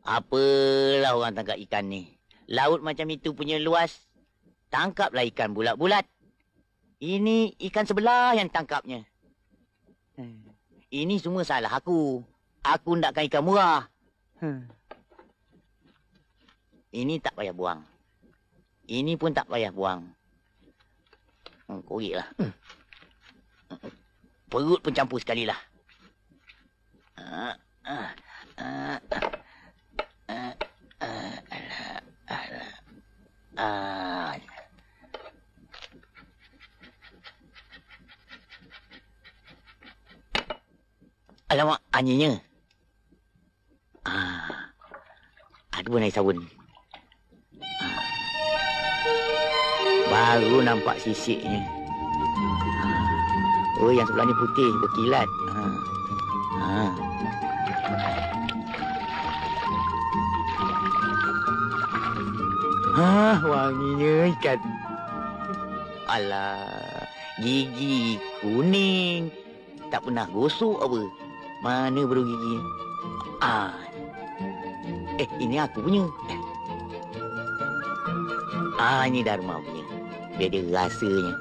Apalah orang tangkap ikan ni. Laut macam itu punya luas. Tangkaplah ikan bulat-bulat. Ini ikan sebelah yang tangkapnya. Ini semua salah aku. Aku nakkan ikan murah. Ini tak payah buang. Ini pun tak payah buang. Korek lah. Perut pun campur sekali lah. Alamak, anjingnya. Ada pun air sabun. Baru nampak sisiknya. Oh, yang sebelah ni putih, berkilat. Wanginya ikan. Alah, gigi kuning. Tak pernah gosok apa. Mana baru gigi? Ini aku punya. Ini Dharma punya. Dia ada rasanya.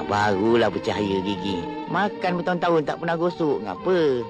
Barulah bercahaya gigi. Makan bertahun-tahun tak pernah gosok. Ngapa?